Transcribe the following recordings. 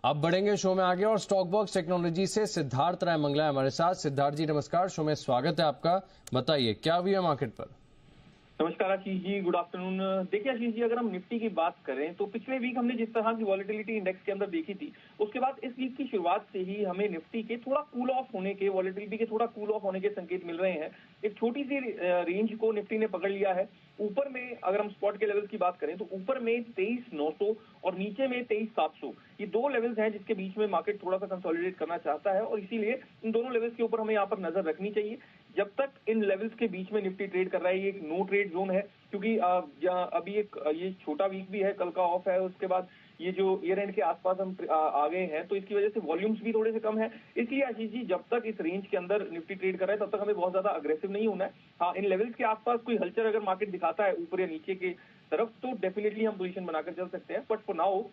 अब बढ़ेंगे शो में आगे और स्टॉक बॉक्स टेक्नोलॉजी से सिद्धार्थ राय मंगला है हमारे साथ। सिद्धार्थ जी नमस्कार, शो में स्वागत है आपका। बताइए क्या हुई है मार्केट पर। नमस्कार आशीष जी, गुड आफ्टरनून। देखिए आशीष जी, अगर हम निफ्टी की बात करें तो पिछले वीक हमने जिस तरह की वॉलेटिलिटी इंडेक्स के अंदर देखी थी, उसके बाद इस वीक की शुरुआत से ही हमें निफ्टी के थोड़ा कूल ऑफ होने के, वॉलेटिलिटी के थोड़ा कूल ऑफ होने के संकेत मिल रहे हैं। एक छोटी सी रेंज को निफ्टी ने पकड़ लिया है। ऊपर में अगर हम स्पॉट के लेवल्स की बात करें तो ऊपर में 23,900 और नीचे में 23,700, ये दो लेवल्स हैं जिसके बीच में मार्केट थोड़ा सा कंसोलिडेट करना चाहता है और इसीलिए इन दोनों लेवल्स के ऊपर हमें यहाँ पर नजर रखनी चाहिए। जब तक इन लेवल्स के बीच में निफ्टी ट्रेड कर रहा है, ये एक नो ट्रेड जोन है, क्योंकि अभी एक ये छोटा वीक भी है, कल का ऑफ है, उसके बाद ये जो ईयर एंड के आसपास हम आ गए हैं, तो इसकी वजह से वॉल्यूम्स भी थोड़े से कम है। इसलिए आशीष जी, जब तक इस रेंज के अंदर निफ्टी ट्रेड कर रहा है तब तक हमें बहुत ज्यादा अग्रेसिव नहीं होना है। हाँ, इन लेवल्स के आसपास कोई हलचल अगर मार्केट दिखाता है ऊपर या नीचे के तरफ तो डेफिनेटली हम पोजीशन बनाकर चल सकते हैं, बट फॉर नाउ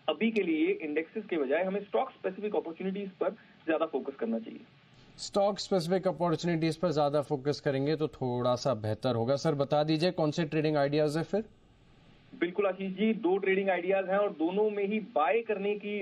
अभी के लिए इंडेक्सेस के बजाय हमें स्टॉक स्पेसिफिक अपॉर्चुनिटीज पर ज्यादा फोकस करना चाहिए। स्टॉक स्पेसिफिक अपॉर्चुनिटीज पर ज्यादा फोकस करेंगे तो थोड़ा सा बेहतर होगा। सर बता दीजिए कौन से ट्रेडिंग आइडियाज है फिर। बिल्कुल आशीष जी, दो ट्रेडिंग आइडियाज हैं और दोनों में ही बाय करने की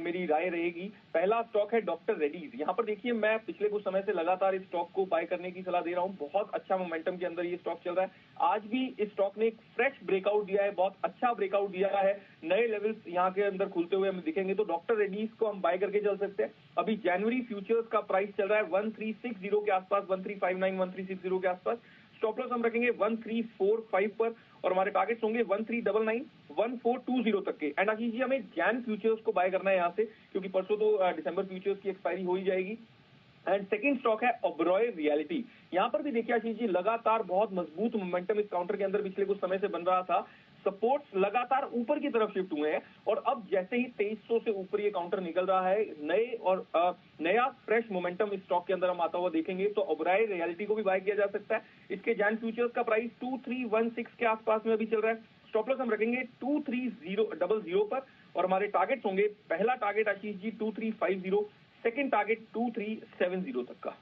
मेरी राय रहेगी। पहला स्टॉक है डॉक्टर रेड्डीज। यहाँ पर देखिए, मैं पिछले कुछ समय से लगातार इस स्टॉक को बाय करने की सलाह दे रहा हूँ। बहुत अच्छा मोमेंटम के अंदर ये स्टॉक चल रहा है। आज भी इस स्टॉक ने एक फ्रेश ब्रेकआउट दिया है, बहुत अच्छा ब्रेकआउट दिया है। नए लेवल्स यहाँ के अंदर खुलते हुए हमें दिखेंगे, तो डॉक्टर रेड्डीज को हम बाय करके चल सकते हैं। अभी जनवरी फ्यूचर्स का प्राइस चल रहा है 1360 के आसपास, 1359 1360 के आसपास। स्टॉप लॉस हम रखेंगे 1345 पर और हमारे टारगेट्स होंगे 1399 1420 तक के। एंड आशीष जी, हमें जैन फ्यूचर्स को बाय करना है यहाँ से, क्योंकि परसों तो दिसंबर फ्यूचर्स की एक्सपायरी हो ही जाएगी। एंड सेकंड स्टॉक है ओबरॉय रियलिटी। यहाँ पर भी देखिए आशीष जी, लगातार बहुत मजबूत मोमेंटम इस काउंटर के अंदर पिछले कुछ समय से बन रहा था। सपोर्ट्स लगातार ऊपर की तरफ शिफ्ट हुए हैं और अब जैसे ही 2300 से ऊपर ये काउंटर निकल रहा है, नया फ्रेश मोमेंटम इस स्टॉक के अंदर हम आता हुआ देखेंगे, तो ओबरॉय रियलिटी को भी बाय किया जा सकता है। इसके जैन फ्यूचर्स का प्राइस 2316 के आसपास में अभी चल रहा है। स्टॉप लॉस हम रखेंगे 2300 पर और हमारे टारगेट्स होंगे, पहला target Ashish ji 2350, second target 2370 तक का।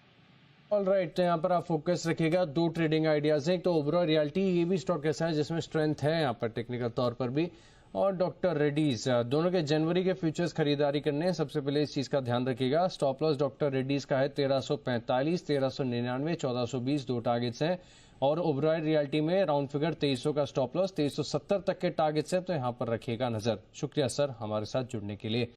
ऑल राइट, यहाँ पर आप फोकस रखिएगा। दो ट्रेडिंग आइडियाज हैं, तो ओबरॉय रियलिटी ये भी स्टॉक ऐसा है जिसमें स्ट्रेंथ है यहाँ पर टेक्निकल तौर पर भी, और डॉक्टर रेड्डीज दोनों के जनवरी के फ्यूचर्स खरीदारी करने हैं। सबसे पहले इस चीज का ध्यान रखिएगा। स्टॉप लॉस डॉक्टर रेड्डीज का है 1345, 1399, 1420, दो टारगेट्स हैं। और ओबरॉय रियलिटी में राउंड फिगर 2300 का स्टॉप लॉस, 2370 तक के टारगेट्स हैं, तो यहाँ पर रखिएगा नजर। शुक्रिया सर हमारे साथ जुड़ने के लिए।